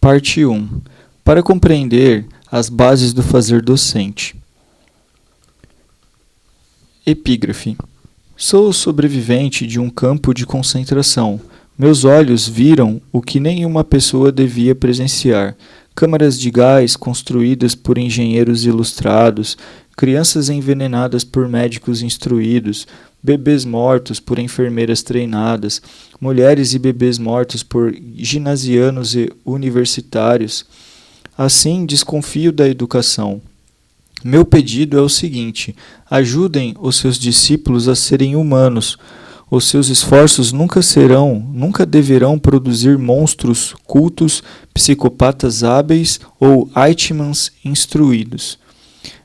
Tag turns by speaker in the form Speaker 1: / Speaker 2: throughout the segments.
Speaker 1: Parte 1. Para compreender as bases do fazer docente. Epígrafe. Sou sobrevivente de um campo de concentração. Meus olhos viram o que nenhuma pessoa devia presenciar. Câmaras de gás construídas por engenheiros ilustrados, crianças envenenadas por médicos instruídos, bebês mortos por enfermeiras treinadas, mulheres e bebês mortos por ginasianos e universitários. Assim, desconfio da educação. Meu pedido é o seguinte: ajudem os seus discípulos a serem humanos. Os seus esforços nunca deverão produzir monstros cultos, psicopatas hábeis ou Eichmanns instruídos.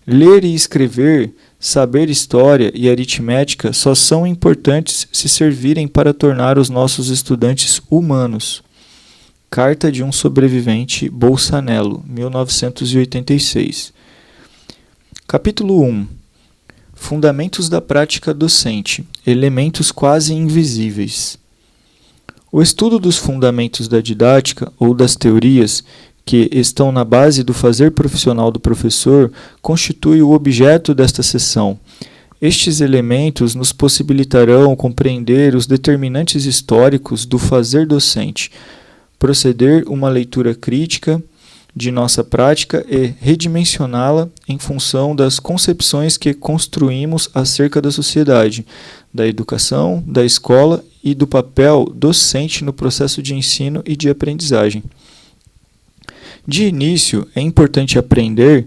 Speaker 1: Ler e escrever, saber história e aritmética só são importantes se servirem para tornar os nossos estudantes humanos. Carta de um sobrevivente, Bolsanello, 1986. Capítulo 1. Fundamentos da prática docente. Elementos quase invisíveis. O estudo dos fundamentos da didática ou das teorias que estão na base do fazer profissional do professor constitui o objeto desta sessão. Estes elementos nos possibilitarão compreender os determinantes históricos do fazer docente, proceder uma leitura crítica de nossa prática e redimensioná-la em função das concepções que construímos acerca da sociedade, da educação, da escola e do papel docente no processo de ensino e de aprendizagem. De início, é importante aprender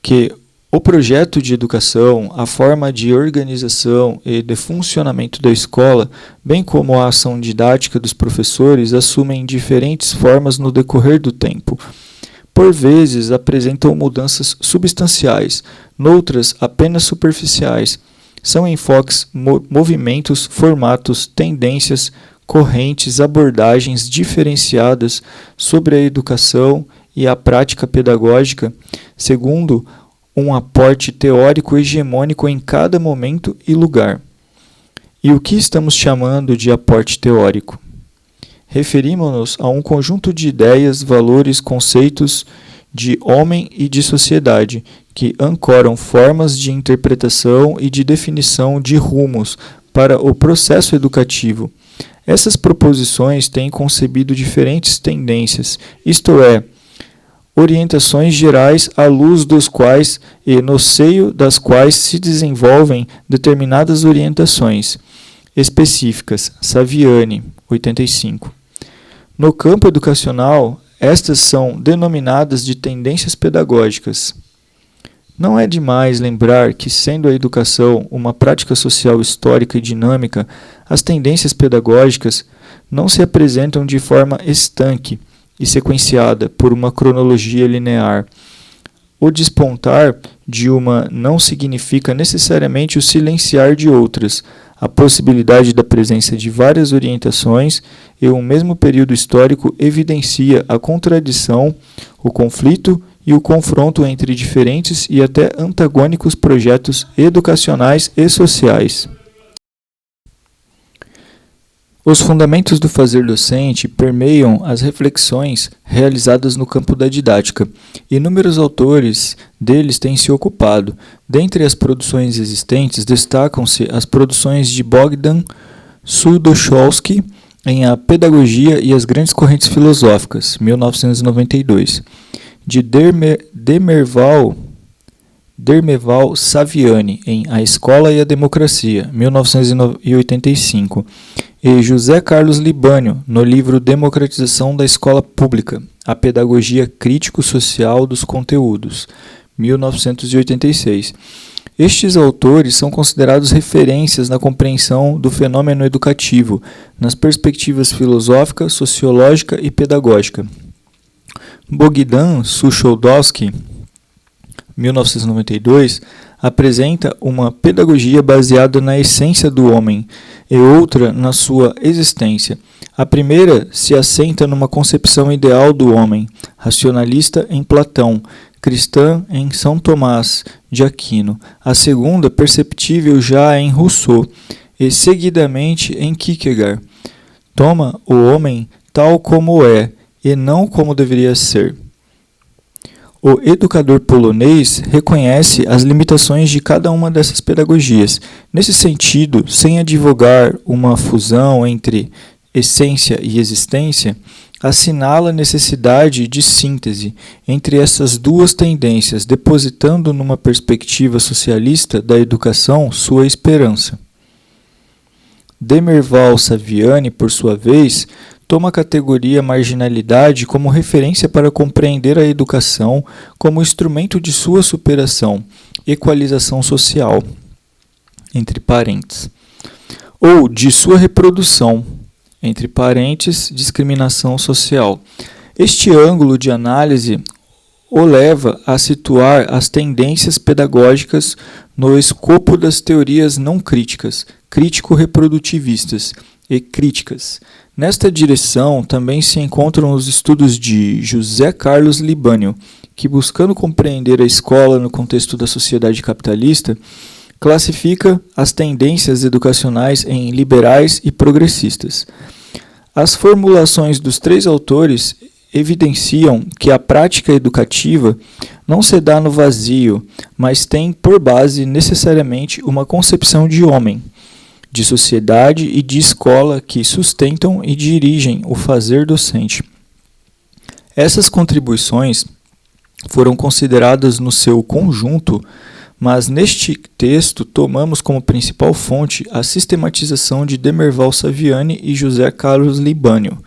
Speaker 1: que o projeto de educação, a forma de organização e de funcionamento da escola, bem como a ação didática dos professores, assumem diferentes formas no decorrer do tempo. Por vezes, apresentam mudanças substanciais, noutras apenas superficiais. São enfoques, movimentos, formatos, tendências, correntes, abordagens diferenciadas sobre a educação e a prática pedagógica, segundo um aporte teórico hegemônico em cada momento e lugar. E o que estamos chamando de aporte teórico? Referimos-nos a um conjunto de ideias, valores, conceitos de homem e de sociedade, que ancoram formas de interpretação e de definição de rumos para o processo educativo. Essas proposições têm concebido diferentes tendências, isto é, orientações gerais à luz dos quais e no seio das quais se desenvolvem determinadas orientações específicas. Saviani, 85. No campo educacional, estas são denominadas de tendências pedagógicas. Não é demais lembrar que, sendo a educação uma prática social histórica e dinâmica, as tendências pedagógicas não se apresentam de forma estanque e sequenciada por uma cronologia linear. O despontar de uma não significa necessariamente o silenciar de outras. A possibilidade da presença de várias orientações em um mesmo período histórico evidencia a contradição, o conflito e o confronto entre diferentes e até antagônicos projetos educacionais e sociais. Os fundamentos do fazer docente permeiam as reflexões realizadas no campo da didática. Inúmeros autores deles têm se ocupado. Dentre as produções existentes, destacam-se as produções de Bogdan Sudochowski em A Pedagogia e as Grandes Correntes Filosóficas, 1992, de Demerval Saviani em A Escola e a Democracia, 1985, e José Carlos Libânio no livro Democratização da Escola Pública, A Pedagogia Crítico-Social dos Conteúdos, 1986. Estes autores são considerados referências na compreensão do fenômeno educativo, nas perspectivas filosófica, sociológica e pedagógica. Bogdan Suchodolski, 1992, apresenta uma pedagogia baseada na essência do homem e outra na sua existência. A primeira se assenta numa concepção ideal do homem, racionalista em Platão, cristã em São Tomás de Aquino. A segunda, perceptível já em Rousseau e seguidamente em Kierkegaard. Toma o homem tal como é e não como deveria ser. O educador polonês reconhece as limitações de cada uma dessas pedagogias. Nesse sentido, sem advogar uma fusão entre essência e existência, assinala a necessidade de síntese entre essas duas tendências, depositando numa perspectiva socialista da educação sua esperança. Demerval Saviani, por sua vez, toma a categoria marginalidade como referência para compreender a educação como instrumento de sua superação, equalização social, entre parênteses, ou de sua reprodução, entre parênteses, discriminação social. Este ângulo de análise o leva a situar as tendências pedagógicas no escopo das teorias não críticas, crítico-reprodutivistas e críticas. Nesta direção também se encontram os estudos de José Carlos Libânio, que, buscando compreender a escola no contexto da sociedade capitalista, classifica as tendências educacionais em liberais e progressistas. As formulações dos três autores evidenciam que a prática educativa não se dá no vazio, mas tem por base necessariamente uma concepção de homem, de sociedade e de escola que sustentam e dirigem o fazer docente. Essas contribuições foram consideradas no seu conjunto, mas neste texto tomamos como principal fonte a sistematização de Demerval Saviani e José Carlos Libânio,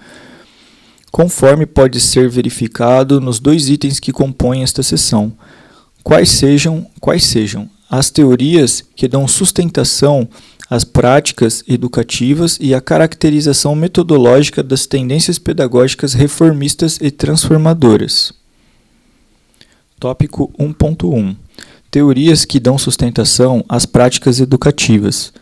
Speaker 1: conforme pode ser verificado nos dois itens que compõem esta seção, quais sejam as teorias que dão sustentação às práticas educativas e a caracterização metodológica das tendências pedagógicas reformistas e transformadoras. Tópico 1.1. Teorias que dão sustentação às práticas educativas.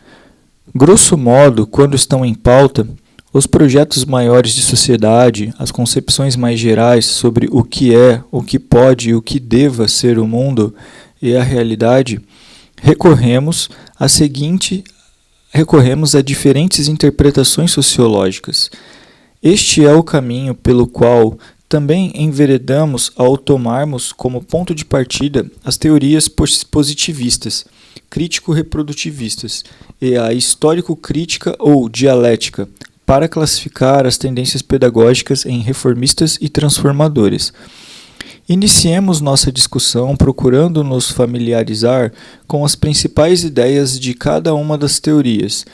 Speaker 1: Grosso modo, quando estão em pauta, os projetos maiores de sociedade, as concepções mais gerais sobre o que é, o que pode e o que deva ser o mundo e a realidade, recorremos a diferentes interpretações sociológicas. Este é o caminho pelo qual também enveredamos ao tomarmos como ponto de partida as teorias positivistas, crítico-reprodutivistas e a histórico-crítica ou dialética, para classificar as tendências pedagógicas em reformistas e transformadoras. Iniciemos nossa discussão procurando nos familiarizar com as principais ideias de cada uma das teorias,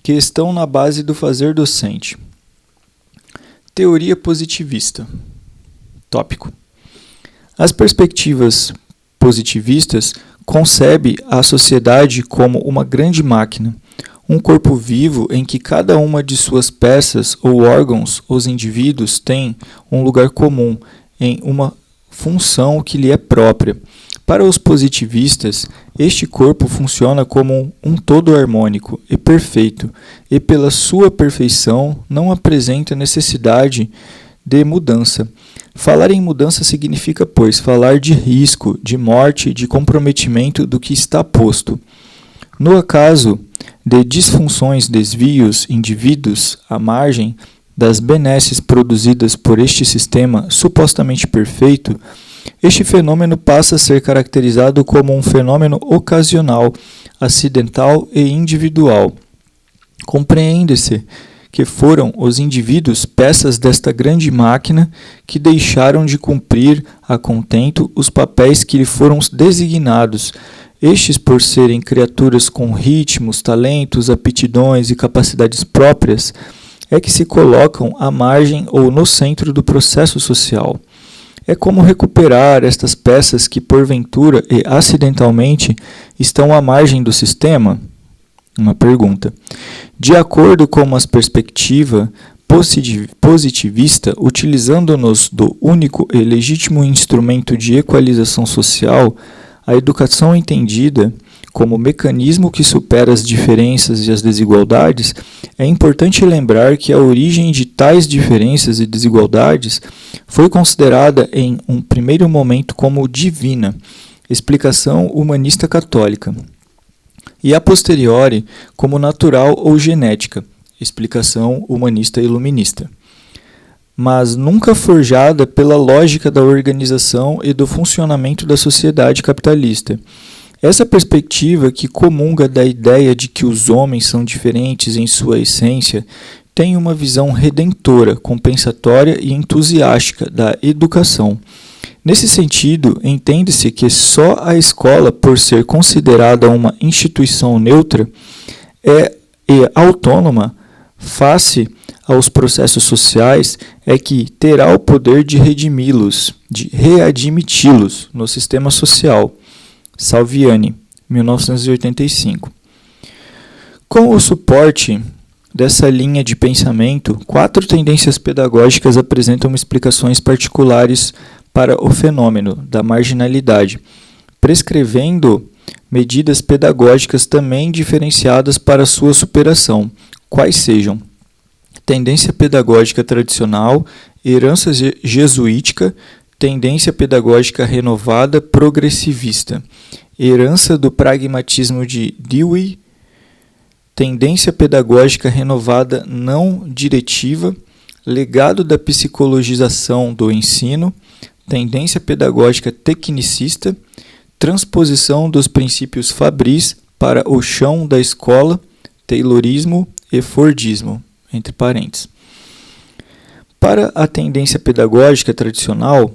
Speaker 1: que estão na base do fazer docente. Teoria positivista. Tópico. As perspectivas positivistas concebem a sociedade como uma grande máquina, um corpo vivo em que cada uma de suas peças ou órgãos, os indivíduos, tem um lugar comum em uma função que lhe é própria. Para os positivistas, este corpo funciona como um todo harmônico e perfeito, e pela sua perfeição não apresenta necessidade de mudança. Falar em mudança significa, pois, falar de risco, de morte, de comprometimento do que está posto. No acaso de disfunções, desvios, indivíduos à margem das benesses produzidas por este sistema supostamente perfeito, este fenômeno passa a ser caracterizado como um fenômeno ocasional, acidental e individual. Compreende-se que foram os indivíduos peças desta grande máquina que deixaram de cumprir a contento os papéis que lhe foram designados. Estes, por serem criaturas com ritmos, talentos, aptidões e capacidades próprias, é que se colocam à margem ou no centro do processo social. É como recuperar estas peças que, porventura e acidentalmente, estão à margem do sistema? Uma pergunta. De acordo com a perspectiva positivista, utilizando-nos do único e legítimo instrumento de equalização social, a educação entendida como mecanismo que supera as diferenças e as desigualdades, é importante lembrar que a origem de tais diferenças e desigualdades foi considerada em um primeiro momento como divina, explicação humanista católica, e a posteriori como natural ou genética, explicação humanista iluminista. mas nunca forjada pela lógica da organização e do funcionamento da sociedade capitalista. Essa perspectiva, que comunga da ideia de que os homens são diferentes em sua essência, tem uma visão redentora, compensatória e entusiástica da educação. Nesse sentido, entende-se que só a escola, por ser considerada uma instituição neutra e autônoma face aos processos sociais, é que terá o poder de redimi-los, de readmiti-los no sistema social. Salviani, 1985. Com o suporte dessa linha de pensamento, 4 tendências pedagógicas apresentam explicações particulares para o fenômeno da marginalidade, prescrevendo medidas pedagógicas também diferenciadas para sua superação, quais sejam: tendência pedagógica tradicional, herança jesuítica, tendência pedagógica renovada progressivista, herança do pragmatismo de Dewey, tendência pedagógica renovada não diretiva, legado da psicologização do ensino, tendência pedagógica tecnicista, transposição dos princípios Fabris para o chão da escola, Taylorismo e Fordismo, entre parênteses. Para a tendência pedagógica tradicional,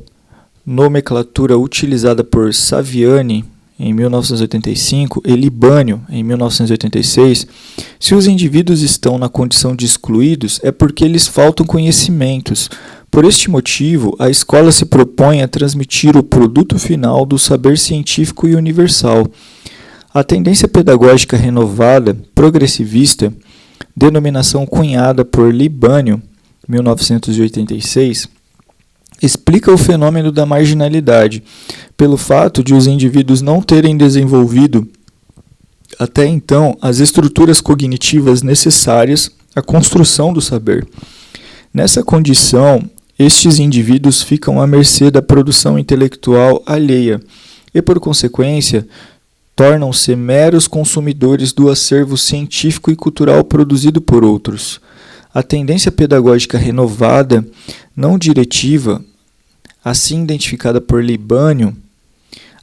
Speaker 1: nomenclatura utilizada por Saviani em 1985 e Libânio em 1986, se os indivíduos estão na condição de excluídos é porque lhes faltam conhecimentos. Por este motivo, a escola se propõe a transmitir o produto final do saber científico e universal. A tendência pedagógica renovada, progressivista, denominação cunhada por Libânio, 1986, explica o fenômeno da marginalidade, pelo fato de os indivíduos não terem desenvolvido até então as estruturas cognitivas necessárias à construção do saber. Nessa condição, estes indivíduos ficam à mercê da produção intelectual alheia e, por consequência, tornam-se meros consumidores do acervo científico e cultural produzido por outros. A tendência pedagógica renovada, não diretiva, assim identificada por Libânio,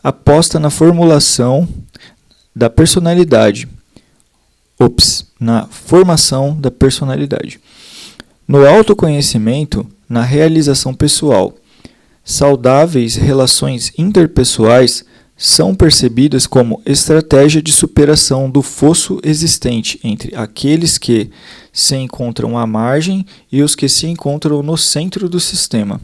Speaker 1: aposta na formulação da personalidade, na formação da personalidade, no autoconhecimento, na realização pessoal. Saudáveis relações interpessoais são percebidas como estratégia de superação do fosso existente entre aqueles que se encontram à margem e os que se encontram no centro do sistema.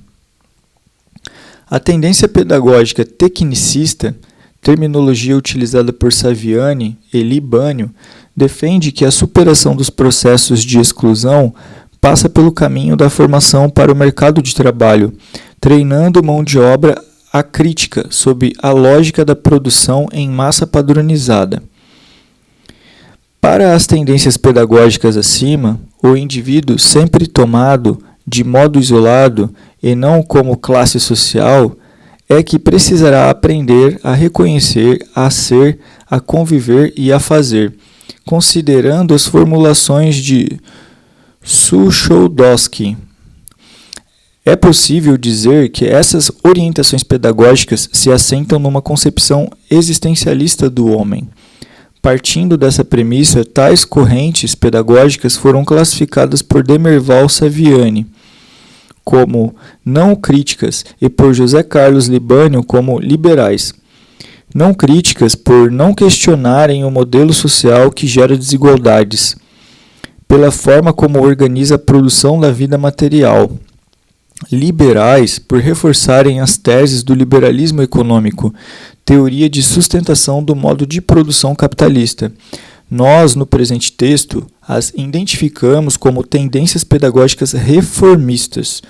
Speaker 1: A tendência pedagógica tecnicista, terminologia utilizada por Saviani e Libânio, defende que a superação dos processos de exclusão passa pelo caminho da formação para o mercado de trabalho, treinando mão de obra acrítica sob a lógica da produção em massa padronizada. Para as tendências pedagógicas acima, o indivíduo sempre tomado de modo isolado e não como classe social é que precisará aprender a reconhecer, a ser, a conviver e a fazer, considerando as formulações de Suchodolski. É possível dizer que essas orientações pedagógicas se assentam numa concepção existencialista do homem. Partindo dessa premissa, tais correntes pedagógicas foram classificadas por Demerval Saviani como não críticas e por José Carlos Libânio como liberais. Não críticas por não questionarem o modelo social que gera desigualdades, pela forma como organiza a produção da vida material. Liberais por reforçarem as teses do liberalismo econômico, teoria de sustentação do modo de produção capitalista. Nós, no presente texto, as identificamos como tendências pedagógicas reformistas,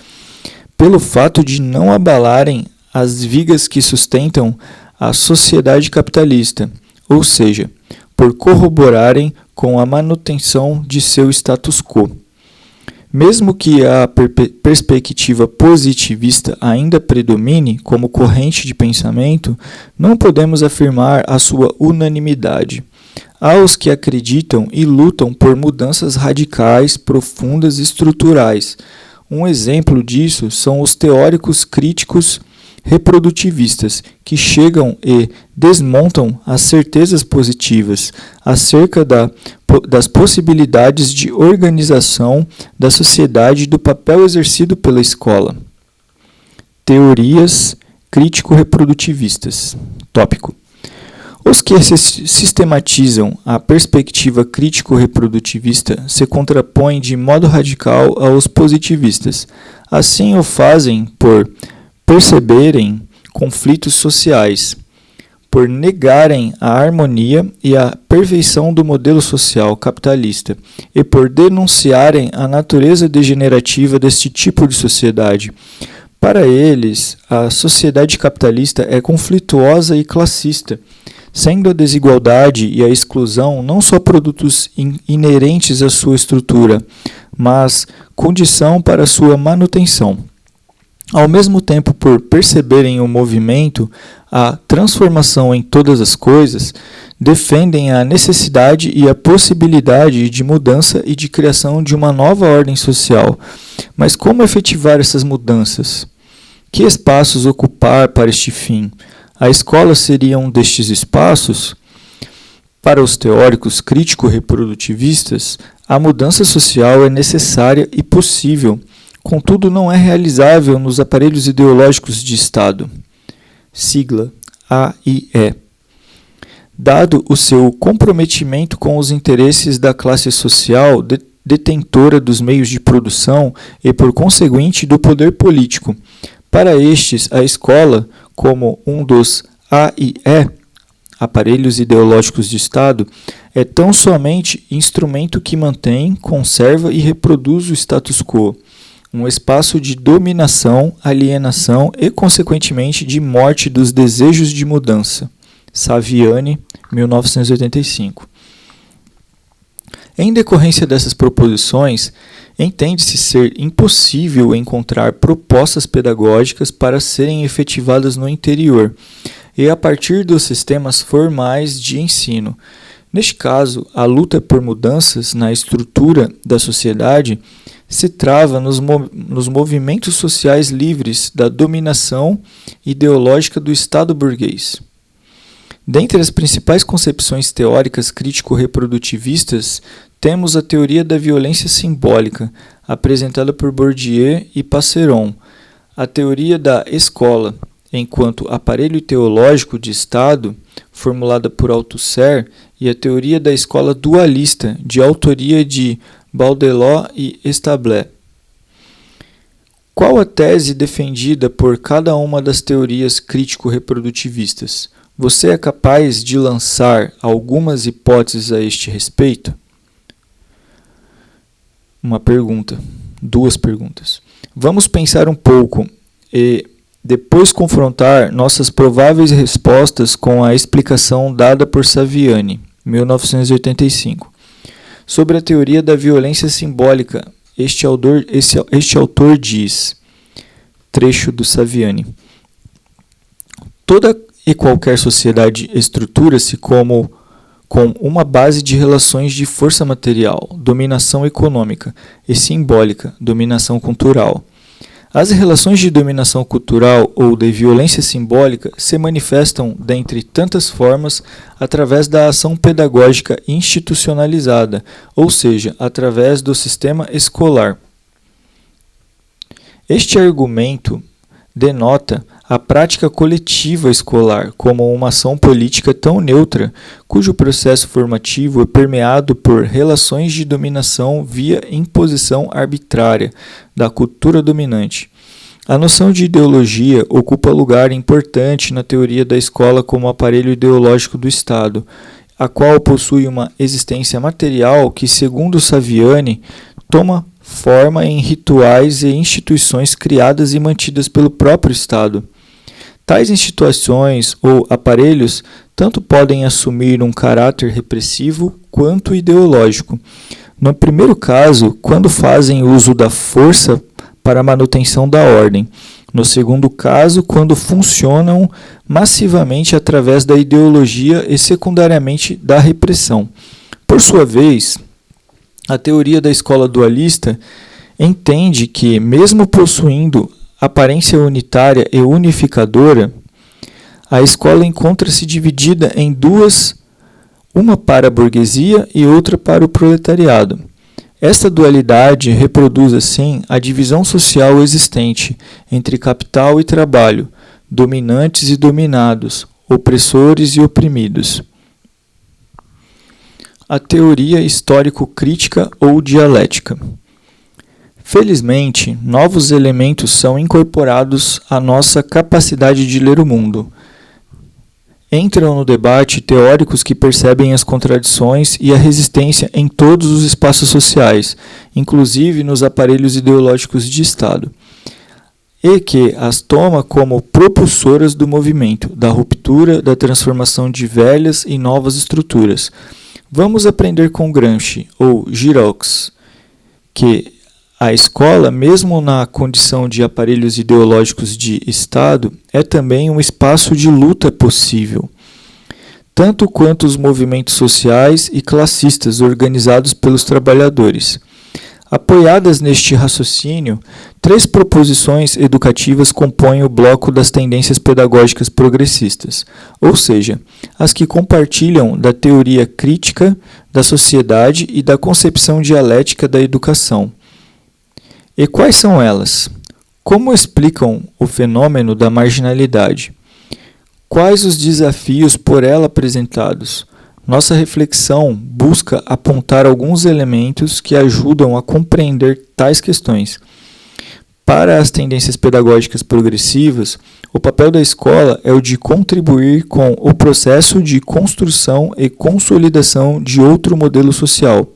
Speaker 1: pelo fato de não abalarem as vigas que sustentam a sociedade capitalista, ou seja, por corroborarem com a manutenção de seu status quo. Mesmo que a perspectiva positivista ainda predomine como corrente de pensamento, não podemos afirmar a sua unanimidade. Há os que acreditam e lutam por mudanças radicais, profundas e estruturais, Um exemplo disso são os teóricos críticos reprodutivistas, que chegam e desmontam as certezas positivas acerca das possibilidades de organização da sociedade e do papel exercido pela escola. Teorias crítico-reprodutivistas. Tópico. Os que sistematizam a perspectiva crítico-reprodutivista se contrapõem de modo radical aos positivistas. Assim o fazem por perceberem conflitos sociais, por negarem a harmonia e a perfeição do modelo social capitalista e por denunciarem a natureza degenerativa deste tipo de sociedade. Para eles, a sociedade capitalista é conflituosa e classista, sendo a desigualdade e a exclusão não só produtos inerentes à sua estrutura, mas condição para sua manutenção. Ao mesmo tempo, por perceberem o movimento, a transformação em todas as coisas, defendem a necessidade e a possibilidade de mudança e de criação de uma nova ordem social. Mas como efetivar essas mudanças? Que espaços ocupar para este fim? A escola seria um destes espaços? Para os teóricos crítico-reprodutivistas, a mudança social é necessária e possível, contudo não é realizável nos aparelhos ideológicos de Estado. Sigla AIE. Dado o seu comprometimento com os interesses da classe social detentora dos meios de produção e, por conseguinte, do poder político. Para estes, a escola, como um dos AIE, aparelhos ideológicos de Estado, é tão somente instrumento que mantém, conserva e reproduz o status quo, um espaço de dominação, alienação e, consequentemente, de morte dos desejos de mudança. Saviani, 1985. Em decorrência dessas proposições, entende-se ser impossível encontrar propostas pedagógicas para serem efetivadas no interior e a partir dos sistemas formais de ensino. Neste caso, a luta por mudanças na estrutura da sociedade se trava nos movimentos sociais livres da dominação ideológica do Estado burguês. Dentre as principais concepções teóricas crítico-reprodutivistas, temos a teoria da violência simbólica, apresentada por Bourdieu e Passeron, a teoria da escola, enquanto aparelho teológico de Estado, formulada por Althusser, e a teoria da escola dualista, de autoria de Baudelot e Establet. Qual a tese defendida por cada uma das teorias crítico-reprodutivistas? Você é capaz de lançar algumas hipóteses a este respeito? Uma pergunta, duas perguntas. Vamos pensar um pouco e depois confrontar nossas prováveis respostas com a explicação dada por Saviani, 1985. Sobre a teoria da violência simbólica, este autor diz, trecho do Saviani, toda e qualquer sociedade estrutura-se com uma base de relações de força material, dominação econômica, e simbólica, dominação cultural. As relações de dominação cultural ou de violência simbólica se manifestam, dentre tantas formas, através da ação pedagógica institucionalizada, ou seja, através do sistema escolar. Este argumento denota a prática coletiva escolar como uma ação política tão neutra, cujo processo formativo é permeado por relações de dominação via imposição arbitrária da cultura dominante. A noção de ideologia ocupa lugar importante na teoria da escola como aparelho ideológico do Estado, a qual possui uma existência material que, segundo Saviani, toma forma em rituais e instituições criadas e mantidas pelo próprio Estado. Tais instituições ou aparelhos tanto podem assumir um caráter repressivo quanto ideológico. No primeiro caso, quando fazem uso da força para a manutenção da ordem. No segundo caso, quando funcionam massivamente através da ideologia e secundariamente da repressão. Por sua vez, a teoria da escola dualista entende que, mesmo possuindo aparência unitária e unificadora, a escola encontra-se dividida em duas, uma para a burguesia e outra para o proletariado. Esta dualidade reproduz, assim, a divisão social existente entre capital e trabalho, dominantes e dominados, opressores e oprimidos. A teoria histórico-crítica ou dialética. Felizmente, novos elementos são incorporados à nossa capacidade de ler o mundo. Entram no debate teóricos que percebem as contradições e a resistência em todos os espaços sociais, inclusive nos aparelhos ideológicos de Estado, e que as toma como propulsoras do movimento, da ruptura, da transformação de velhas e novas estruturas. Vamos aprender com Gramsci, ou Giroux, que a escola, mesmo na condição de aparelhos ideológicos de Estado, é também um espaço de luta possível, tanto quanto os movimentos sociais e classistas organizados pelos trabalhadores. Apoiadas neste raciocínio, 3 proposições educativas compõem o bloco das tendências pedagógicas progressistas, ou seja, as que compartilham da teoria crítica da sociedade e da concepção dialética da educação. E quais são elas? Como explicam o fenômeno da marginalidade? Quais os desafios por ela apresentados? Nossa reflexão busca apontar alguns elementos que ajudam a compreender tais questões. Para as tendências pedagógicas progressivas, o papel da escola é o de contribuir com o processo de construção e consolidação de outro modelo social.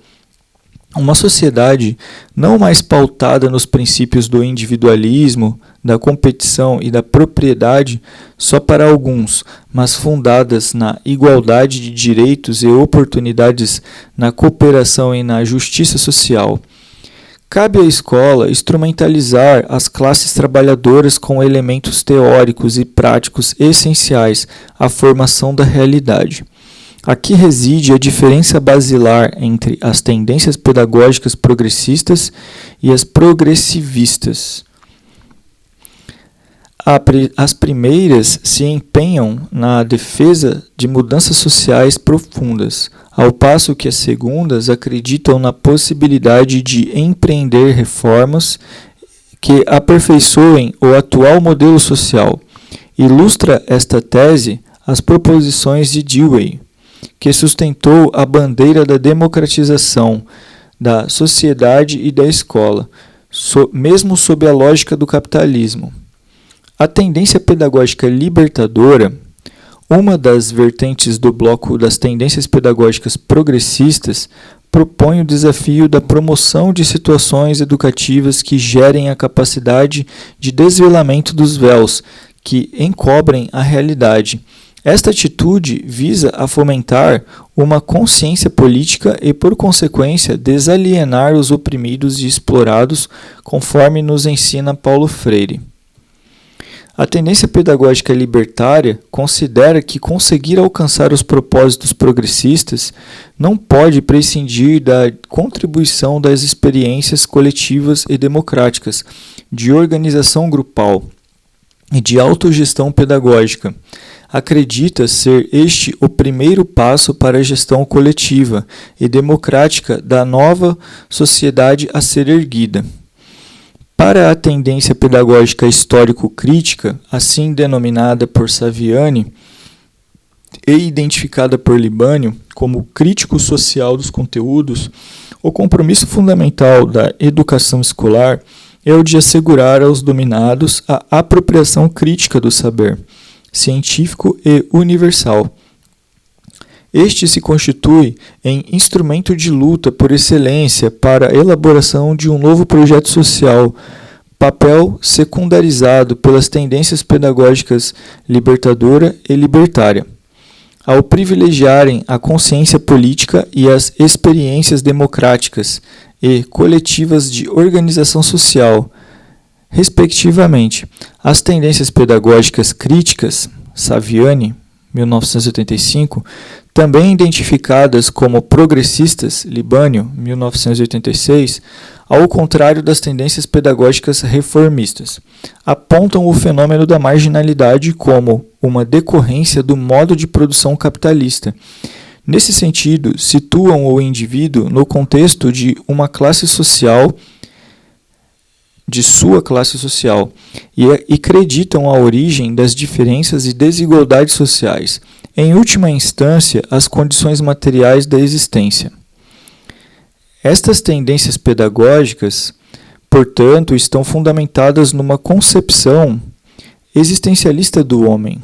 Speaker 1: Uma sociedade não mais pautada nos princípios do individualismo, da competição e da propriedade só para alguns, mas fundadas na igualdade de direitos e oportunidades, na cooperação e na justiça social. Cabe à escola instrumentalizar as classes trabalhadoras com elementos teóricos e práticos essenciais à formação da realidade. Aqui reside a diferença basilar entre as tendências pedagógicas progressistas e as progressivistas. As primeiras se empenham na defesa de mudanças sociais profundas, ao passo que as segundas acreditam na possibilidade de empreender reformas que aperfeiçoem o atual modelo social. Ilustra esta tese as proposições de Dewey, que sustentou a bandeira da democratização da sociedade e da escola, mesmo sob a lógica do capitalismo. A tendência pedagógica libertadora, uma das vertentes do bloco das tendências pedagógicas progressistas, propõe o desafio da promoção de situações educativas que gerem a capacidade de desvelamento dos véus que encobrem a realidade. Esta atitude visa a fomentar uma consciência política e, por consequência, desalienar os oprimidos e explorados, conforme nos ensina Paulo Freire. A tendência pedagógica libertária considera que conseguir alcançar os propósitos progressistas não pode prescindir da contribuição das experiências coletivas e democráticas, de organização grupal e de autogestão pedagógica. Acredita ser este o primeiro passo para a gestão coletiva e democrática da nova sociedade a ser erguida. Para a tendência pedagógica histórico-crítica, assim denominada por Saviani e identificada por Libânio como crítico social dos conteúdos, o compromisso fundamental da educação escolar é o de assegurar aos dominados a apropriação crítica do saber científico e universal. Este se constitui em instrumento de luta por excelência para a elaboração de um novo projeto social, papel secundarizado pelas tendências pedagógicas libertadora e libertária. Ao privilegiarem a consciência política e as experiências democráticas e coletivas de organização social, respectivamente, as tendências pedagógicas críticas, Saviani, 1985, também identificadas como progressistas, Libânio, 1986, ao contrário das tendências pedagógicas reformistas, apontam o fenômeno da marginalidade como uma decorrência do modo de produção capitalista. Nesse sentido, situam o indivíduo no contexto de uma classe social, de sua classe social, e acreditam a origem das diferenças e desigualdades sociais, em última instância, as condições materiais da existência. Estas tendências pedagógicas, portanto, estão fundamentadas numa concepção existencialista do homem.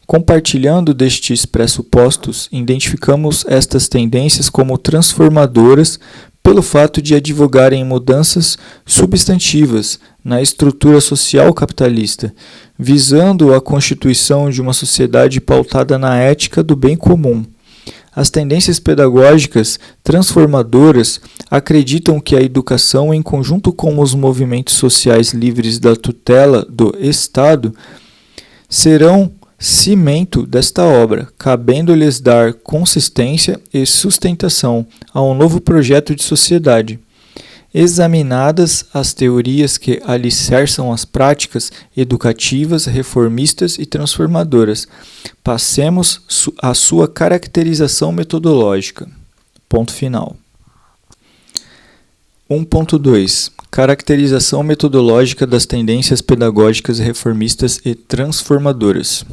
Speaker 1: Compartilhando destes pressupostos, identificamos estas tendências como transformadoras pelo fato de advogarem mudanças substantivas na estrutura social capitalista, visando a constituição de uma sociedade pautada na ética do bem comum. As tendências pedagógicas transformadoras acreditam que a educação, em conjunto com os movimentos sociais livres da tutela do Estado, serão cimento desta obra, cabendo-lhes dar consistência e sustentação a um novo projeto de sociedade. Examinadas as teorias que alicerçam as práticas educativas, reformistas e transformadoras, passemos à sua caracterização metodológica. Ponto final. 1.2. Caracterização metodológica das tendências pedagógicas reformistas e transformadoras.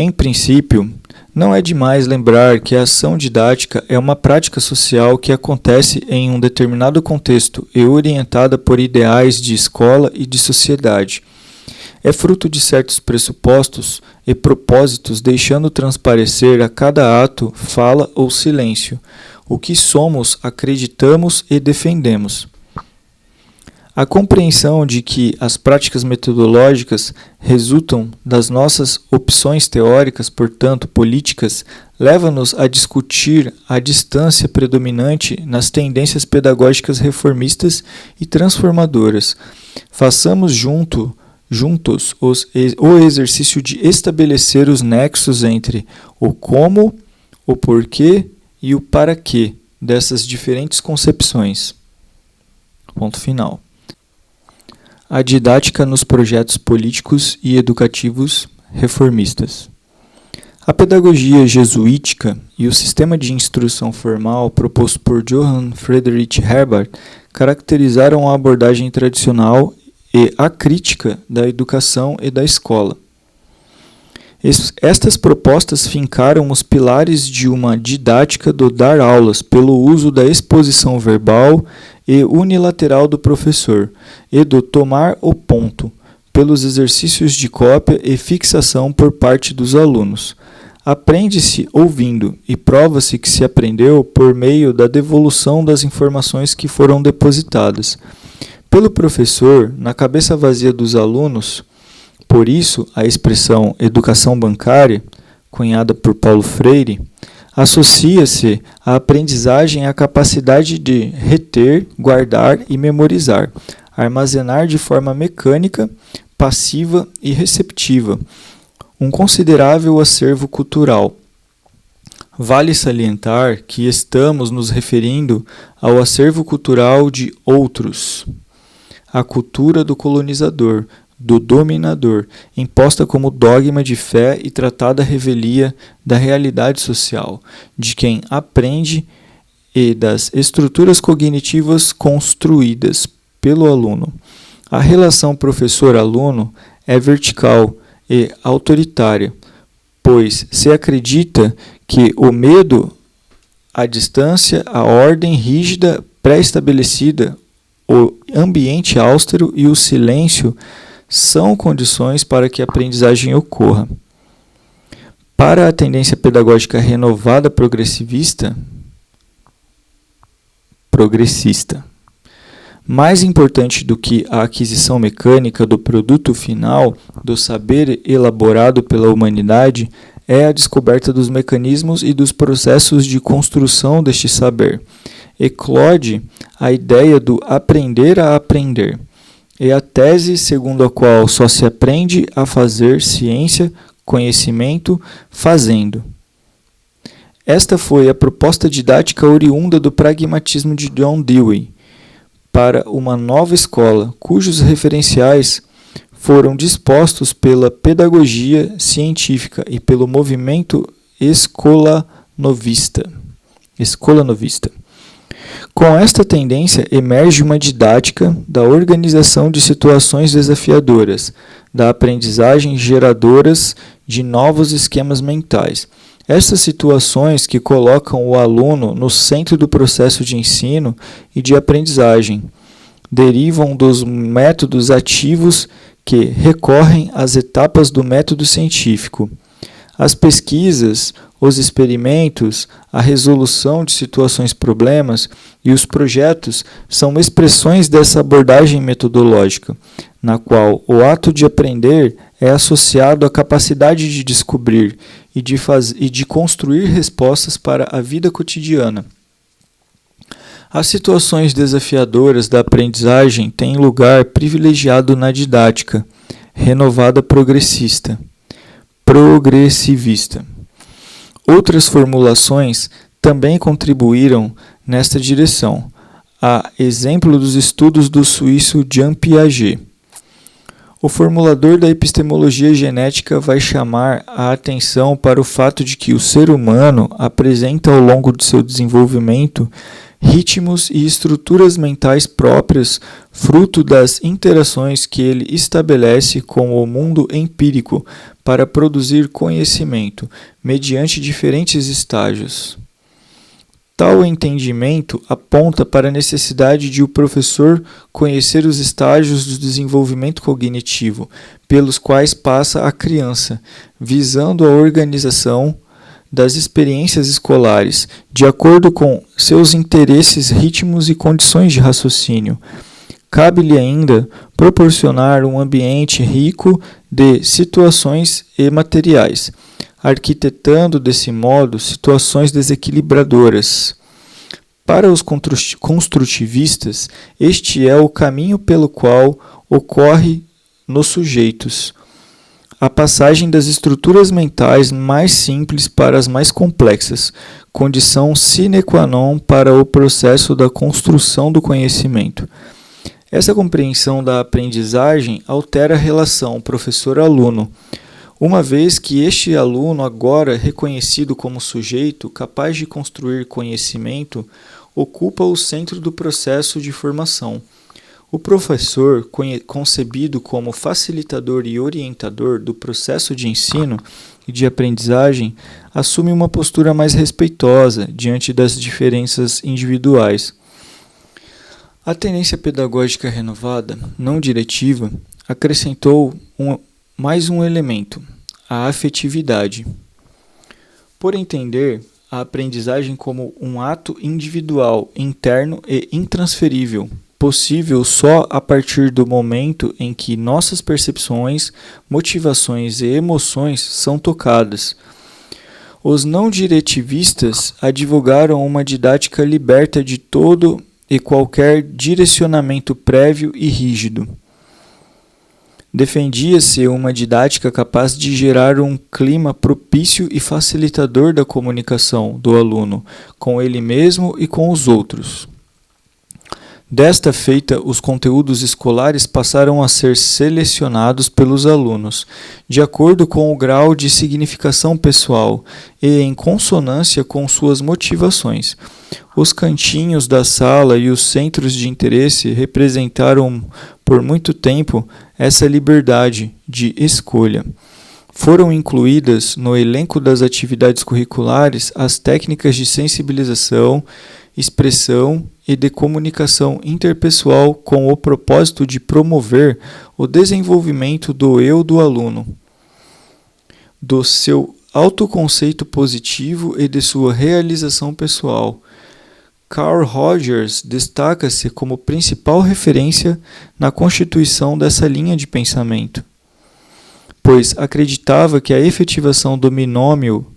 Speaker 1: Em princípio, não é demais lembrar que a ação didática é uma prática social que acontece em um determinado contexto e orientada por ideais de escola e de sociedade. É fruto de certos pressupostos e propósitos, deixando transparecer a cada ato, fala ou silêncio, o que somos, acreditamos e defendemos. A compreensão de que as práticas metodológicas resultam das nossas opções teóricas, portanto políticas, leva-nos a discutir a distância predominante nas tendências pedagógicas reformistas e transformadoras. Façamos juntos o exercício de estabelecer os nexos entre o como, o porquê e o para quê dessas diferentes concepções. Ponto final. A didática nos projetos políticos e educativos reformistas. A pedagogia jesuítica e o sistema de instrução formal proposto por Johann Friedrich Herbart caracterizaram a abordagem tradicional e acrítica da educação e da escola. Estas propostas fincaram os pilares de uma didática do dar aulas pelo uso da exposição verbal e unilateral do professor, e do tomar o ponto, pelos exercícios de cópia e fixação por parte dos alunos. Aprende-se ouvindo e prova-se que se aprendeu por meio da devolução das informações que foram depositadas pelo professor na cabeça vazia dos alunos. Por isso, a expressão educação bancária, cunhada por Paulo Freire, associa-se à aprendizagem à capacidade de reter, guardar e memorizar, armazenar de forma mecânica, passiva e receptiva um considerável acervo cultural. Vale salientar que estamos nos referindo ao acervo cultural de outros, a cultura do colonizador, do dominador, imposta como dogma de fé e tratada revelia da realidade social, de quem aprende e das estruturas cognitivas construídas pelo aluno. A relação professor-aluno é vertical e autoritária, pois se acredita que o medo, a distância, a ordem rígida pré-estabelecida, o ambiente austero e o silêncio são condições para que a aprendizagem ocorra. Para a tendência pedagógica renovada progressista, mais importante do que a aquisição mecânica do produto final do saber elaborado pela humanidade é a descoberta dos mecanismos e dos processos de construção deste saber. Eclode a ideia do aprender a aprender. É a tese segundo a qual só se aprende a fazer ciência, conhecimento, fazendo. Esta foi a proposta didática oriunda do pragmatismo de John Dewey para uma nova escola, cujos referenciais foram dispostos pela pedagogia científica e pelo movimento escolanovista. Com esta tendência emerge uma didática da organização de situações desafiadoras, da aprendizagem geradoras de novos esquemas mentais. Essas situações que colocam o aluno no centro do processo de ensino e de aprendizagem derivam dos métodos ativos que recorrem às etapas do método científico. As pesquisas, os experimentos, a resolução de situações-problemas e os projetos são expressões dessa abordagem metodológica, na qual o ato de aprender é associado à capacidade de descobrir e de construir respostas para a vida cotidiana. As situações desafiadoras da aprendizagem têm lugar privilegiado na didática, renovada progressivista. Outras formulações também contribuíram nesta direção, a exemplo dos estudos do suíço Jean Piaget. O formulador da epistemologia genética vai chamar a atenção para o fato de que o ser humano apresenta ao longo de seu desenvolvimento ritmos e estruturas mentais próprias, fruto das interações que ele estabelece com o mundo empírico para produzir conhecimento, mediante diferentes estágios. Tal entendimento aponta para a necessidade de o professor conhecer os estágios do desenvolvimento cognitivo, pelos quais passa a criança, visando a organização das experiências escolares, de acordo com seus interesses, ritmos e condições de raciocínio. Cabe-lhe ainda proporcionar um ambiente rico de situações e materiais, arquitetando desse modo situações desequilibradoras. Para os construtivistas, este é o caminho pelo qual ocorre nos sujeitos a passagem das estruturas mentais mais simples para as mais complexas, condição sine qua non para o processo da construção do conhecimento. Essa compreensão da aprendizagem altera a relação professor-aluno, uma vez que este aluno, agora reconhecido como sujeito capaz de construir conhecimento, ocupa o centro do processo de formação. O professor, concebido como facilitador e orientador do processo de ensino e de aprendizagem, assume uma postura mais respeitosa diante das diferenças individuais. A tendência pedagógica renovada, não diretiva, acrescentou mais um elemento, a afetividade. Por entender a aprendizagem como um ato individual, interno e intransferível, possível só a partir do momento em que nossas percepções, motivações e emoções são tocadas. Os não diretivistas advogaram uma didática liberta de todo e qualquer direcionamento prévio e rígido. Defendia-se uma didática capaz de gerar um clima propício e facilitador da comunicação do aluno com ele mesmo e com os outros. Desta feita, os conteúdos escolares passaram a ser selecionados pelos alunos, de acordo com o grau de significação pessoal e em consonância com suas motivações. Os cantinhos da sala e os centros de interesse representaram por muito tempo essa liberdade de escolha. Foram incluídas no elenco das atividades curriculares as técnicas de sensibilização, expressão e de comunicação interpessoal com o propósito de promover o desenvolvimento do eu do aluno, do seu autoconceito positivo e de sua realização pessoal. Carl Rogers destaca-se como principal referência na constituição dessa linha de pensamento, pois acreditava que a efetivação do binômio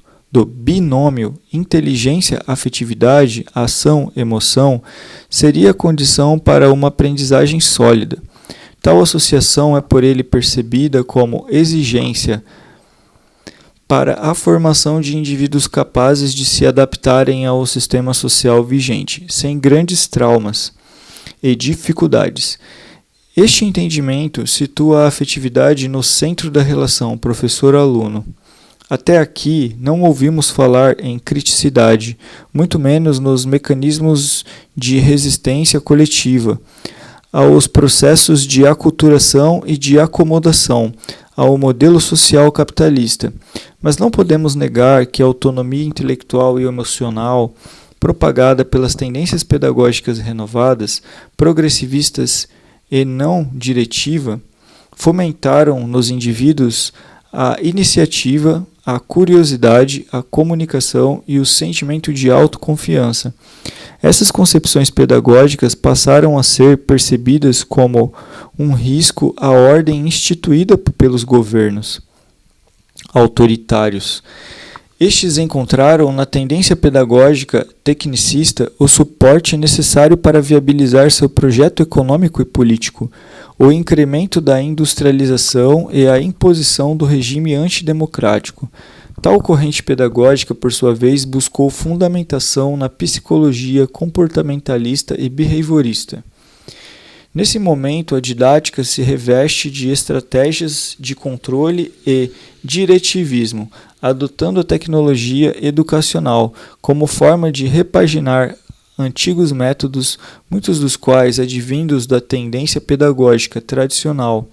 Speaker 1: inteligência-afetividade, ação-emoção, seria a condição para uma aprendizagem sólida. Tal associação é por ele percebida como exigência para a formação de indivíduos capazes de se adaptarem ao sistema social vigente, sem grandes traumas e dificuldades. Este entendimento situa a afetividade no centro da relação professor-aluno. Até aqui, não ouvimos falar em criticidade, muito menos nos mecanismos de resistência coletiva, aos processos de aculturação e de acomodação, ao modelo social capitalista. Mas não podemos negar que a autonomia intelectual e emocional, propagada pelas tendências pedagógicas renovadas, progressivistas e não diretiva, fomentaram nos indivíduos a iniciativa, a curiosidade, a comunicação e o sentimento de autoconfiança. Essas concepções pedagógicas passaram a ser percebidas como um risco à ordem instituída pelos governos autoritários. Estes encontraram na tendência pedagógica tecnicista o suporte necessário para viabilizar seu projeto econômico e político, o incremento da industrialização e a imposição do regime antidemocrático. Tal corrente pedagógica, por sua vez, buscou fundamentação na psicologia comportamentalista e behaviorista. Nesse momento, a didática se reveste de estratégias de controle e diretivismo, adotando a tecnologia educacional como forma de repaginar antigos métodos, muitos dos quais advindos da tendência pedagógica tradicional.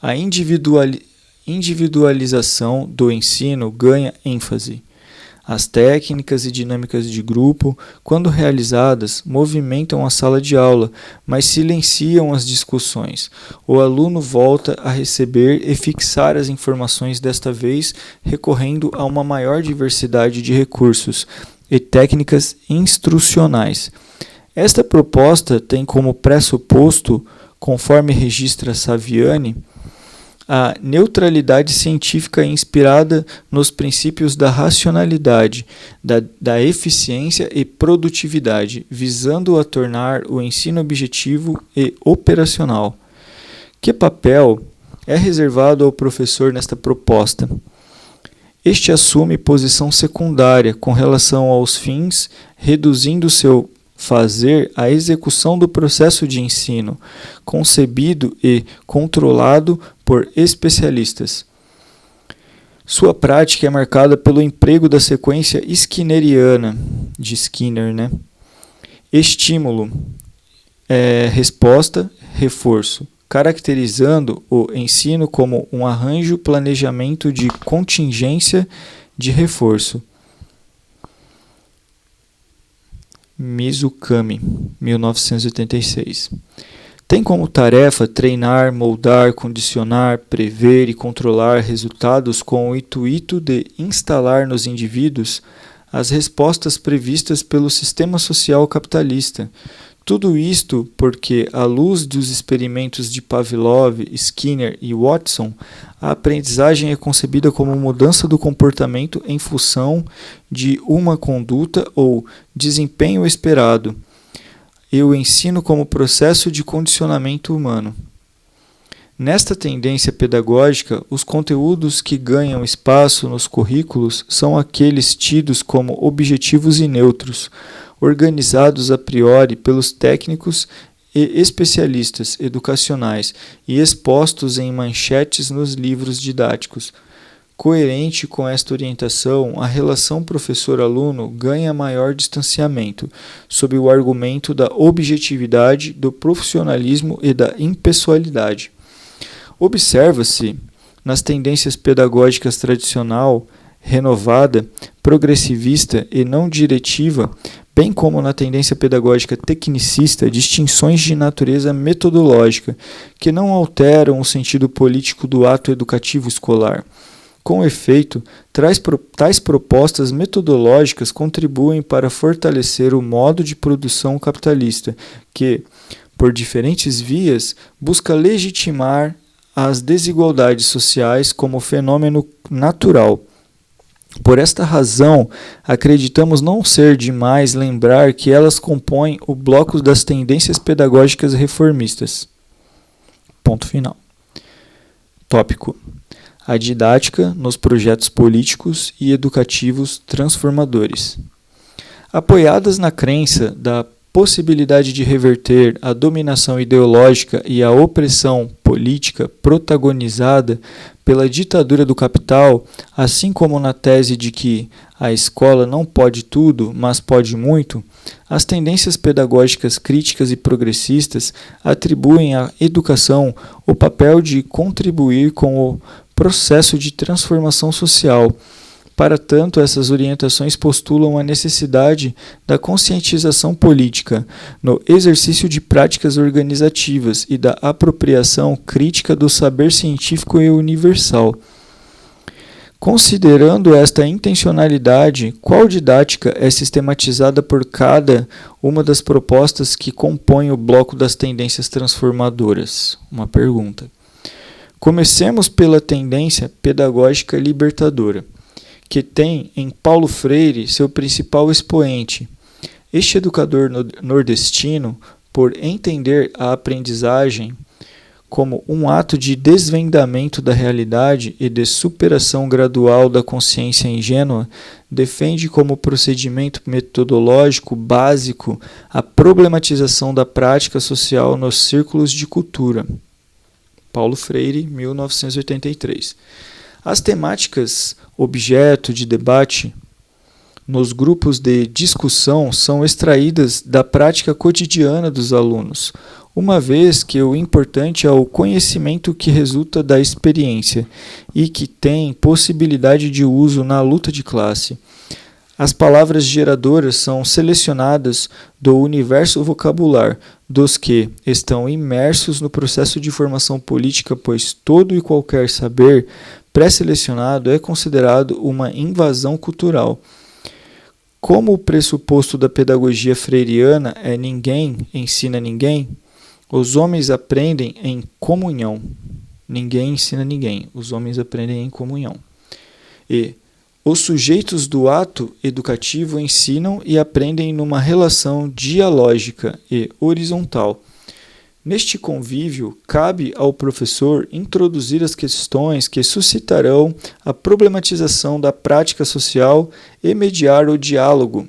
Speaker 1: A individualização do ensino ganha ênfase. As técnicas e dinâmicas de grupo, quando realizadas, movimentam a sala de aula, mas silenciam as discussões. O aluno volta a receber e fixar as informações, desta vez recorrendo a uma maior diversidade de recursos e técnicas instrucionais. Esta proposta tem como pressuposto, conforme registra Saviani, a neutralidade científica inspirada nos princípios da racionalidade, da eficiência e produtividade, visando a tornar o ensino objetivo e operacional. Que papel é reservado ao professor nesta proposta? Este assume posição secundária com relação aos fins, reduzindo seu fazer a execução do processo de ensino, concebido e controlado por especialistas. Sua prática é marcada pelo emprego da sequência skinneriana, de Skinner, Estímulo, resposta, reforço, caracterizando o ensino como um arranjo-planejamento de contingência de reforço. Mizukami, 1986. Tem como tarefa treinar, moldar, condicionar, prever e controlar resultados com o intuito de instalar nos indivíduos as respostas previstas pelo sistema social capitalista. Tudo isto porque, à luz dos experimentos de Pavlov, Skinner e Watson, a aprendizagem é concebida como mudança do comportamento em função de uma conduta ou desempenho esperado, e o ensino como processo de condicionamento humano. Nesta tendência pedagógica, os conteúdos que ganham espaço nos currículos são aqueles tidos como objetivos e neutros, organizados a priori pelos técnicos e especialistas educacionais e expostos em manchetes nos livros didáticos. Coerente com esta orientação, a relação professor-aluno ganha maior distanciamento, sob o argumento da objetividade, do profissionalismo e da impessoalidade. Observa-se, nas tendências pedagógicas tradicional, renovada, progressivista e não diretiva, bem como na tendência pedagógica tecnicista, distinções de natureza metodológica, que não alteram o sentido político do ato educativo escolar. Com efeito, tais propostas metodológicas contribuem para fortalecer o modo de produção capitalista, que, por diferentes vias, busca legitimar as desigualdades sociais como fenômeno natural. Por esta razão, acreditamos não ser demais lembrar que elas compõem o bloco das tendências pedagógicas reformistas. Ponto final. Tópico. a didática nos projetos políticos e educativos transformadores. Apoiadas na crença da possibilidade de reverter a dominação ideológica e a opressão política protagonizada pela ditadura do capital, assim como na tese de que a escola não pode tudo, mas pode muito, as tendências pedagógicas críticas e progressistas atribuem à educação o papel de contribuir com o processo de transformação social. Para tanto, essas orientações postulam a necessidade da conscientização política no exercício de práticas organizativas e da apropriação crítica do saber científico e universal. Considerando esta intencionalidade, qual didática é sistematizada por cada uma das propostas que compõem o bloco das tendências transformadoras? Uma pergunta. Comecemos pela tendência pedagógica libertadora, que tem em Paulo Freire seu principal expoente. Este educador nordestino, por entender a aprendizagem como um ato de desvendamento da realidade e de superação gradual da consciência ingênua, defende como procedimento metodológico básico a problematização da prática social nos círculos de cultura. Paulo Freire, 1983. As temáticas objeto de debate nos grupos de discussão são extraídas da prática cotidiana dos alunos, uma vez que o importante é o conhecimento que resulta da experiência e que tem possibilidade de uso na luta de classe. As palavras geradoras são selecionadas do universo vocabular dos que estão imersos no processo de formação política, pois todo e qualquer saber pré-selecionado é considerado uma invasão cultural. Como o pressuposto da pedagogia freiriana é ninguém ensina ninguém, os homens aprendem em comunhão. Ninguém ensina ninguém, os homens aprendem em comunhão. E os sujeitos do ato educativo ensinam e aprendem numa relação dialógica e horizontal. Neste convívio, cabe ao professor introduzir as questões que suscitarão a problematização da prática social e mediar o diálogo.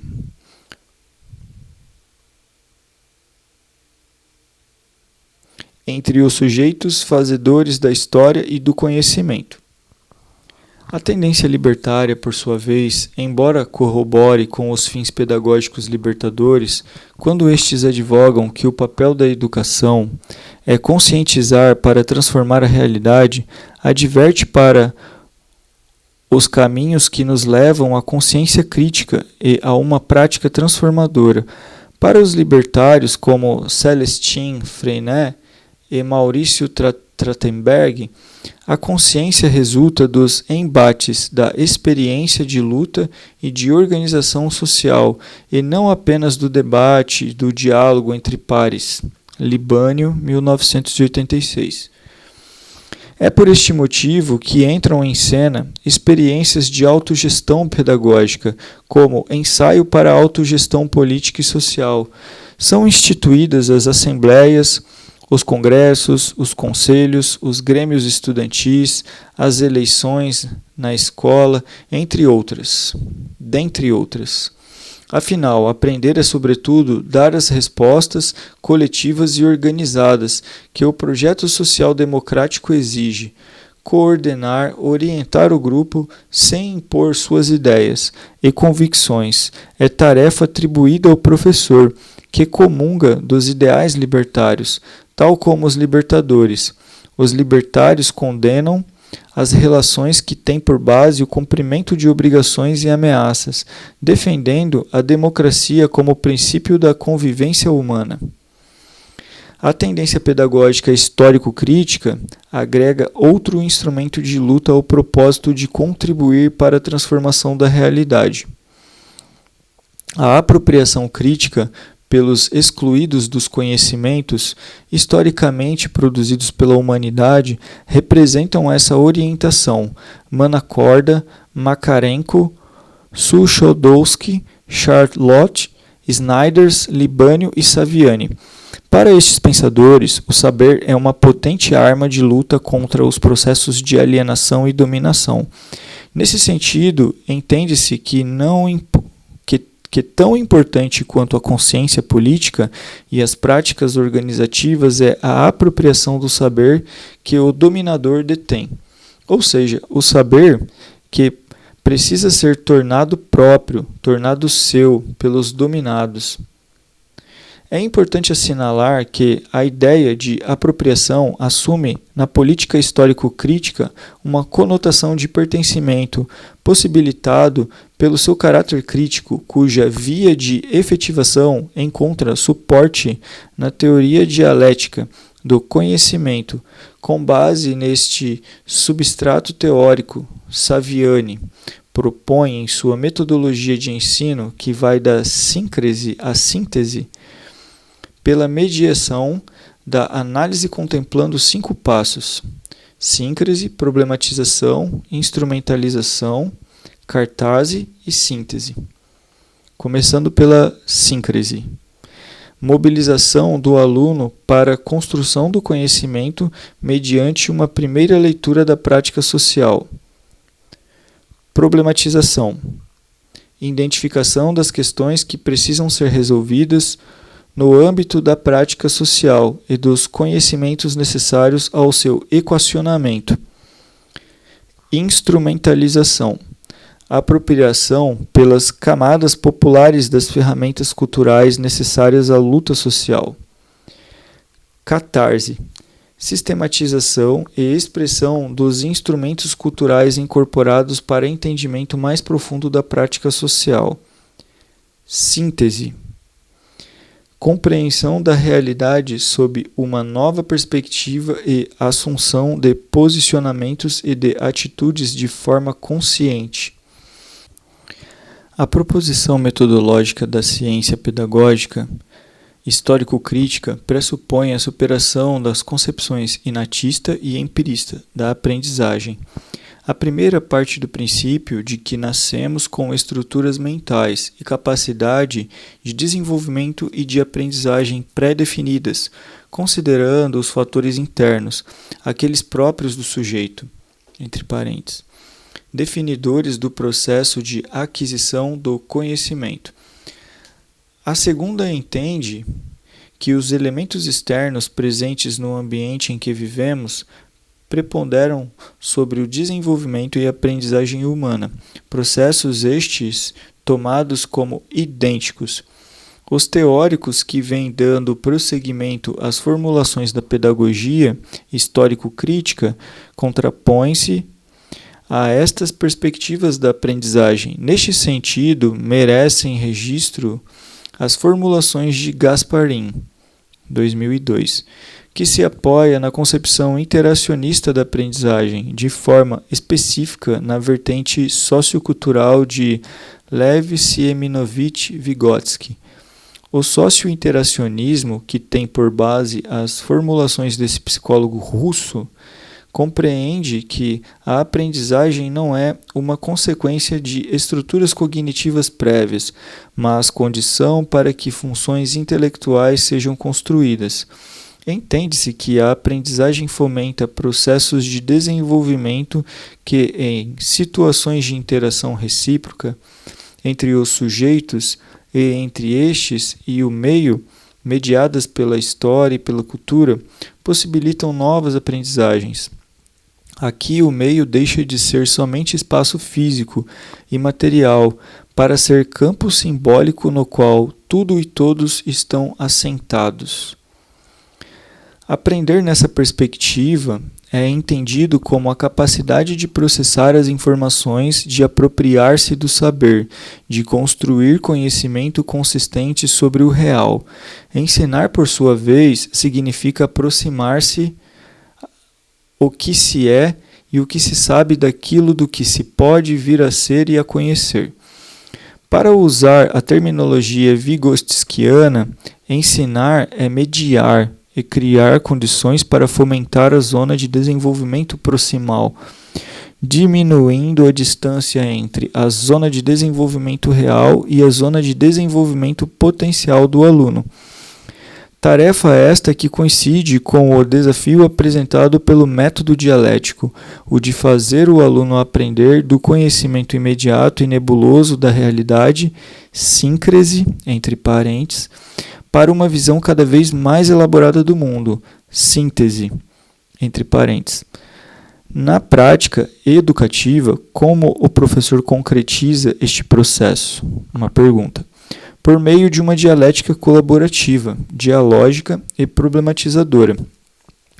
Speaker 1: Entre os sujeitos fazedores da história e do conhecimento. A tendência libertária, por sua vez, embora corrobore com os fins pedagógicos libertadores, quando estes advogam que o papel da educação é conscientizar para transformar a realidade, adverte para os caminhos que nos levam à consciência crítica e a uma prática transformadora. Para os libertários como Célestin Freinet e Maurício Trachtenberg, a consciência resulta dos embates da experiência de luta e de organização social, e não apenas do debate e do diálogo entre pares. Libânio, 1986. É por este motivo que entram em cena experiências de autogestão pedagógica, como ensaio para a autogestão política e social. São instituídas as assembleias, os congressos, os conselhos, os grêmios estudantis, as eleições na escola, dentre outras. Afinal, aprender é, sobretudo, dar as respostas coletivas e organizadas que o projeto social democrático exige, coordenar, orientar o grupo sem impor suas ideias e convicções. É tarefa atribuída ao professor, que comunga dos ideais libertários, tal como os libertadores. Os libertários condenam as relações que têm por base o cumprimento de obrigações e ameaças, defendendo a democracia como princípio da convivência humana. A tendência pedagógica histórico-crítica agrega outro instrumento de luta ao propósito de contribuir para a transformação da realidade. A apropriação crítica pelos excluídos dos conhecimentos historicamente produzidos pela humanidade representam essa orientação. Manacorda, Makarenko, Suchodolski, Charlotte Snyders, Libânio e Saviani. Para estes pensadores, o saber é uma potente arma de luta contra os processos de alienação e dominação. Nesse sentido, entende-se que tão importante quanto a consciência política e as práticas organizativas é a apropriação do saber que o dominador detém. Ou seja, o saber que precisa ser tornado próprio, tornado seu pelos dominados. É importante assinalar que a ideia de apropriação assume, na política histórico-crítica, uma conotação de pertencimento, possibilitado pelo seu caráter crítico, cuja via de efetivação encontra suporte na teoria dialética do conhecimento. Com base neste substrato teórico, Saviani propõe em sua metodologia de ensino, que vai da síncrese à síntese, pela mediação da análise contemplando 5 passos: síncrese, problematização, instrumentalização, cartase e síntese. Começando pela síncrese. Mobilização do aluno para a construção do conhecimento mediante uma primeira leitura da prática social. Problematização. Identificação das questões que precisam ser resolvidas no âmbito da prática social e dos conhecimentos necessários ao seu equacionamento. Instrumentalização. Apropriação pelas camadas populares das ferramentas culturais necessárias à luta social. Catarse. Sistematização e expressão dos instrumentos culturais incorporados para entendimento mais profundo da prática social. Síntese. Compreensão da realidade sob uma nova perspectiva e assunção de posicionamentos e de atitudes de forma consciente. A proposição metodológica da ciência pedagógica histórico-crítica pressupõe a superação das concepções inatista e empirista da aprendizagem. A primeira parte do princípio de que nascemos com estruturas mentais e capacidade de desenvolvimento e de aprendizagem pré-definidas, considerando os fatores internos, aqueles próprios do sujeito, entre parênteses, definidores do processo de aquisição do conhecimento. A segunda entende que os elementos externos presentes no ambiente em que vivemos preponderam sobre o desenvolvimento e aprendizagem humana, processos estes tomados como idênticos. Os teóricos que vêm dando prosseguimento às formulações da pedagogia histórico-crítica contrapõem-se a estas perspectivas da aprendizagem. Neste sentido, merecem registro as formulações de Gasparin, 2002, que se apoia na concepção interacionista da aprendizagem, de forma específica na vertente sociocultural de Lev Sieminovich Vygotsky. O socio-interacionismo, que tem por base as formulações desse psicólogo russo, compreende que a aprendizagem não é uma consequência de estruturas cognitivas prévias, mas condição para que funções intelectuais sejam construídas. Entende-se que a aprendizagem fomenta processos de desenvolvimento que, em situações de interação recíproca entre os sujeitos e entre estes e o meio, mediadas pela história e pela cultura, possibilitam novas aprendizagens. Aqui o meio deixa de ser somente espaço físico e material para ser campo simbólico no qual tudo e todos estão assentados. Aprender nessa perspectiva é entendido como a capacidade de processar as informações, de apropriar-se do saber, de construir conhecimento consistente sobre o real. Ensinar, por sua vez, significa aproximar-se o que se é e o que se sabe daquilo do que se pode vir a ser e a conhecer. Para usar a terminologia vygotskiana, ensinar é mediar e criar condições para fomentar a zona de desenvolvimento proximal, diminuindo a distância entre a zona de desenvolvimento real e a zona de desenvolvimento potencial do aluno. Tarefa esta que coincide com o desafio apresentado pelo método dialético, o de fazer o aluno aprender do conhecimento imediato e nebuloso da realidade, síncrese, entre parênteses, para uma visão cada vez mais elaborada do mundo, síntese, entre parênteses. Na prática educativa, como o professor concretiza este processo? Uma pergunta. Por meio de uma dialética colaborativa, dialógica e problematizadora.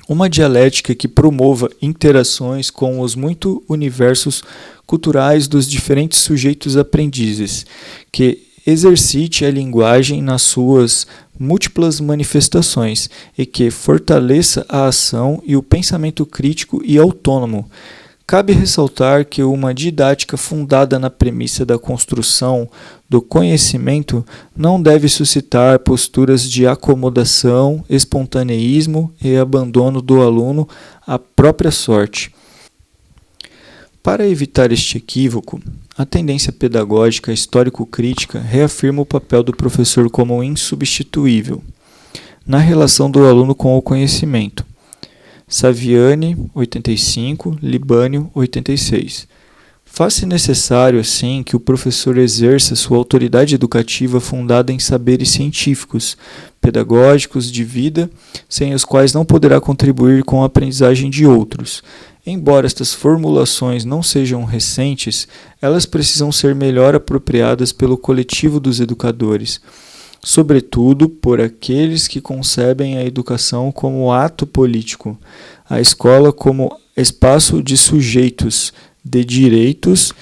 Speaker 1: Uma dialética que promova interações com os muitos universos culturais dos diferentes sujeitos aprendizes, que exercite a linguagem nas suas múltiplas manifestações e que fortaleça a ação e o pensamento crítico e autônomo. Cabe ressaltar que uma didática fundada na premissa da construção do conhecimento não deve suscitar posturas de acomodação, espontaneísmo e abandono do aluno à própria sorte. Para evitar este equívoco, a tendência pedagógica histórico-crítica reafirma o papel do professor como insubstituível na relação do aluno com o conhecimento. Saviani, 85, Libânio, 86. Faz-se necessário, assim, que o professor exerça sua autoridade educativa fundada em saberes científicos, pedagógicos, de vida, sem os quais não poderá contribuir com a aprendizagem de outros. Embora estas formulações não sejam recentes, elas precisam ser melhor apropriadas pelo coletivo dos educadores, sobretudo por aqueles que concebem a educação como ato político, a escola como espaço de sujeitos, de direitos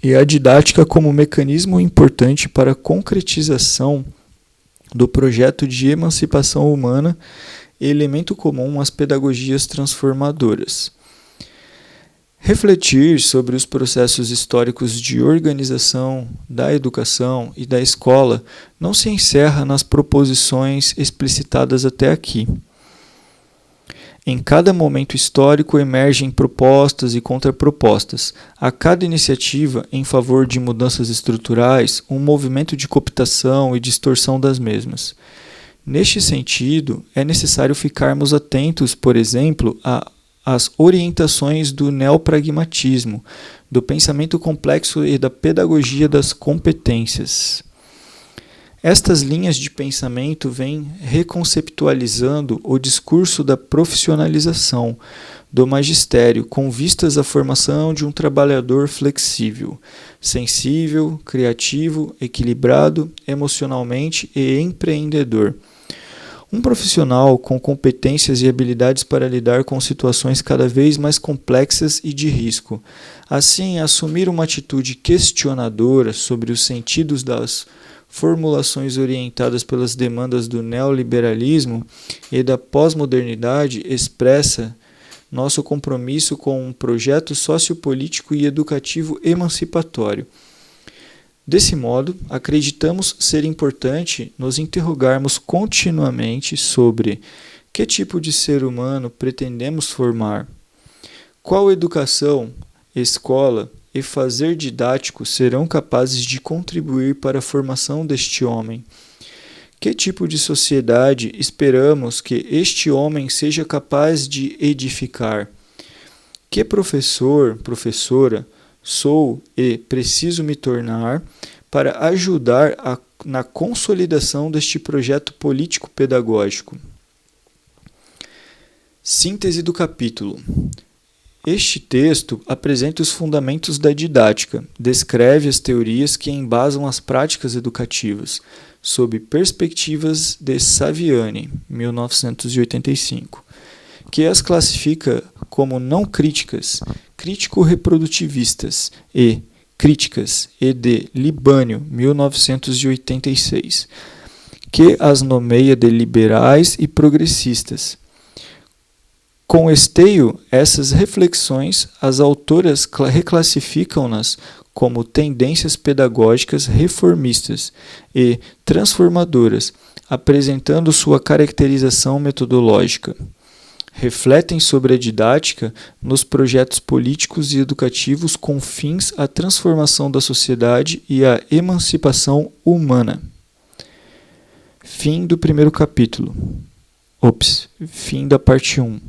Speaker 1: e a didática como mecanismo importante para a concretização do projeto de emancipação humana, elemento comum às pedagogias transformadoras. Refletir sobre os processos históricos de organização da educação e da escola não se encerra nas proposições explicitadas até aqui. Em cada momento histórico emergem propostas e contrapropostas. A cada iniciativa em favor de mudanças estruturais, um movimento de cooptação e distorção das mesmas. Neste sentido, é necessário ficarmos atentos, por exemplo, às orientações do neopragmatismo, do pensamento complexo e da pedagogia das competências. Estas linhas de pensamento vêm reconceptualizando o discurso da profissionalização do magistério com vistas à formação de um trabalhador flexível, sensível, criativo, equilibrado emocionalmente e empreendedor. Um profissional com competências e habilidades para lidar com situações cada vez mais complexas e de risco. Assim, assumir uma atitude questionadora sobre os sentidos das formulações orientadas pelas demandas do neoliberalismo e da pós-modernidade expressa nosso compromisso com um projeto sociopolítico e educativo emancipatório. Desse modo, acreditamos ser importante nos interrogarmos continuamente sobre que tipo de ser humano pretendemos formar, qual educação, escola e fazer didático serão capazes de contribuir para a formação deste homem, que tipo de sociedade esperamos que este homem seja capaz de edificar, que professor, professora, sou e preciso me tornar para ajudar na consolidação deste projeto político-pedagógico. Síntese do capítulo. Este texto apresenta os fundamentos da didática, descreve as teorias que embasam as práticas educativas, sob perspectivas de Saviani, 1985, que as classifica como não críticas, crítico-reprodutivistas e críticas, e de Libânio, 1986, que as nomeia de liberais e progressistas. Com esteio essas reflexões, as autoras reclassificam-nas como tendências pedagógicas reformistas e transformadoras, apresentando sua caracterização metodológica. refletem sobre a didática nos projetos políticos e educativos com fins à transformação da sociedade e à emancipação humana. Fim do primeiro capítulo. Fim da parte 1.